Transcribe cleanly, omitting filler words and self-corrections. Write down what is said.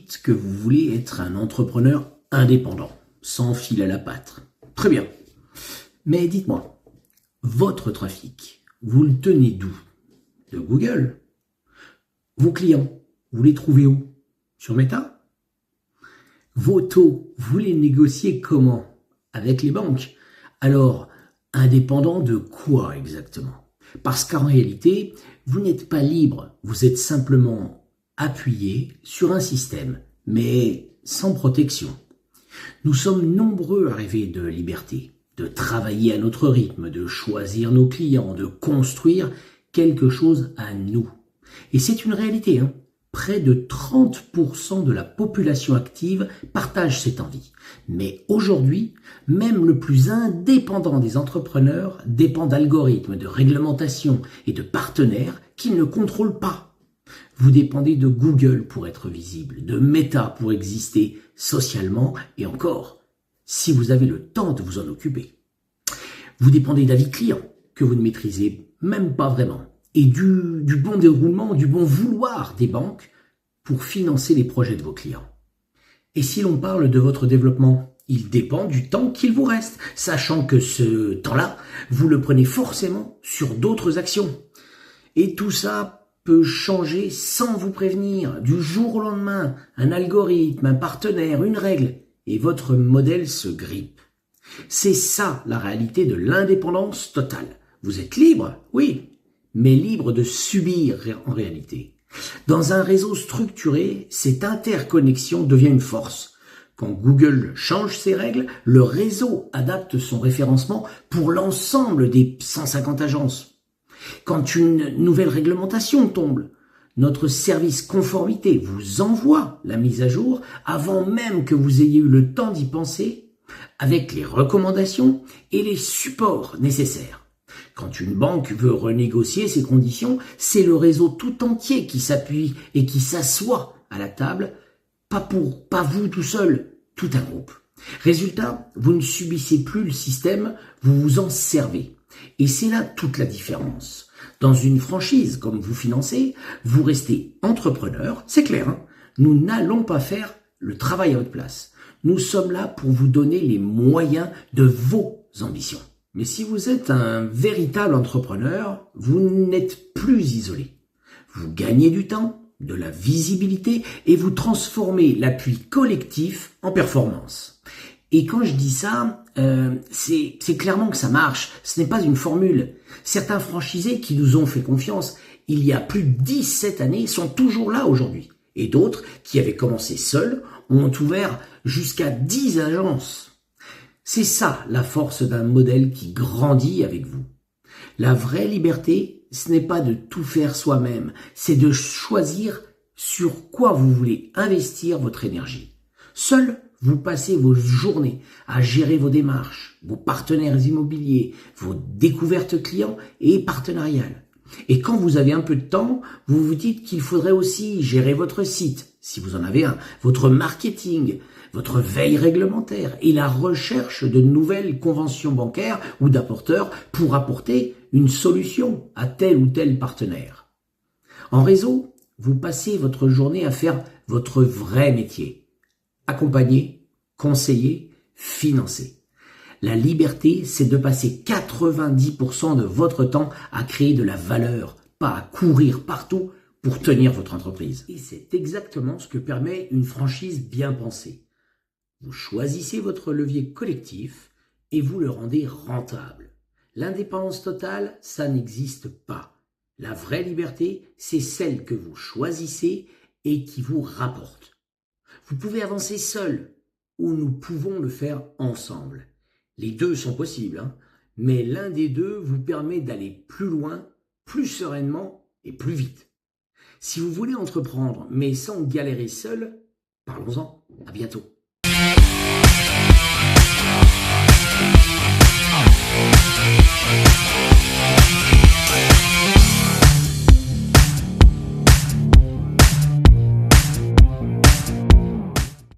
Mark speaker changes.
Speaker 1: dites que vous voulez être un entrepreneur indépendant, sans fil à la patte. Très bien. Mais dites-moi, votre trafic, vous le tenez d'où? De Google? Vos clients, vous les trouvez où? Sur Meta? Vos taux, vous les négociez comment? Avec les banques. Alors, indépendant de quoi exactement? Parce qu'en réalité, vous n'êtes pas libre, vous êtes simplement appuyé sur un système, mais sans protection. Nous sommes nombreux à rêver de liberté, de travailler à notre rythme, de choisir nos clients, de construire quelque chose à nous. Et c'est une réalité, hein. Près de 30% de la population active partage cette envie. Mais aujourd'hui, même le plus indépendant des entrepreneurs dépend d'algorithmes, de réglementations et de partenaires qu'ils ne contrôlent pas. Vous dépendez de Google pour être visible, de Meta pour exister socialement et encore, si vous avez le temps de vous en occuper. Vous dépendez d'avis clients que vous ne maîtrisez même pas vraiment et du bon déroulement, du bon vouloir des banques pour financer les projets de vos clients. Et si l'on parle de votre développement, il dépend du temps qu'il vous reste, sachant que ce temps-là, vous le prenez forcément sur d'autres actions. Et tout ça peut changer sans vous prévenir, du jour au lendemain, un algorithme, un partenaire, une règle, et votre modèle se grippe. C'est ça la réalité de l'indépendance totale. Vous êtes libre, oui, mais libre de subir en réalité. Dans un réseau structuré, cette interconnexion devient une force. Quand Google change ses règles, le réseau adapte son référencement pour l'ensemble des 150 agences. Quand une nouvelle réglementation tombe, notre service conformité vous envoie la mise à jour avant même que vous ayez eu le temps d'y penser, avec les recommandations et les supports nécessaires. Quand une banque veut renégocier ses conditions, c'est le réseau tout entier qui s'appuie et qui s'assoit à la table, pas vous tout seul, tout un groupe. Résultat, vous ne subissez plus le système, vous vous en servez. Et c'est là toute la différence. Dans une franchise comme vous financez, vous restez entrepreneur, c'est clair, hein. Nous n'allons pas faire le travail à votre place. Nous sommes là pour vous donner les moyens de vos ambitions. Mais si vous êtes un véritable entrepreneur, vous n'êtes plus isolé. Vous gagnez du temps, de la visibilité et vous transformez l'appui collectif en performance. Et quand je dis ça, c'est clairement que ça marche. Ce n'est pas une formule. Certains franchisés qui nous ont fait confiance il y a plus de 17 années sont toujours là aujourd'hui. Et d'autres qui avaient commencé seuls ont ouvert jusqu'à 10 agences. C'est ça la force d'un modèle qui grandit avec vous. La vraie liberté, ce n'est pas de tout faire soi-même, c'est de choisir sur quoi vous voulez investir votre énergie. Seul, vous passez vos journées à gérer vos démarches, vos partenaires immobiliers, vos découvertes clients et partenariales. Et quand vous avez un peu de temps, vous vous dites qu'il faudrait aussi gérer votre site, si vous en avez un, votre marketing, votre veille réglementaire et la recherche de nouvelles conventions bancaires ou d'apporteurs pour apporter une solution à tel ou tel partenaire. En réseau, vous passez votre journée à faire votre vrai métier. Accompagner, conseiller, financer. La liberté, c'est de passer 90% de votre temps à créer de la valeur, pas à courir partout pour tenir votre entreprise. Et c'est exactement ce que permet une franchise bien pensée. Vous choisissez votre levier collectif et vous le rendez rentable. L'indépendance totale, ça n'existe pas. La vraie liberté, c'est celle que vous choisissez et qui vous rapporte. Vous pouvez avancer seul ou nous pouvons le faire ensemble. Les deux sont possibles, hein, mais l'un des deux vous permet d'aller plus loin, plus sereinement et plus vite. Si vous voulez entreprendre mais sans galérer seul, parlons-en. À bientôt.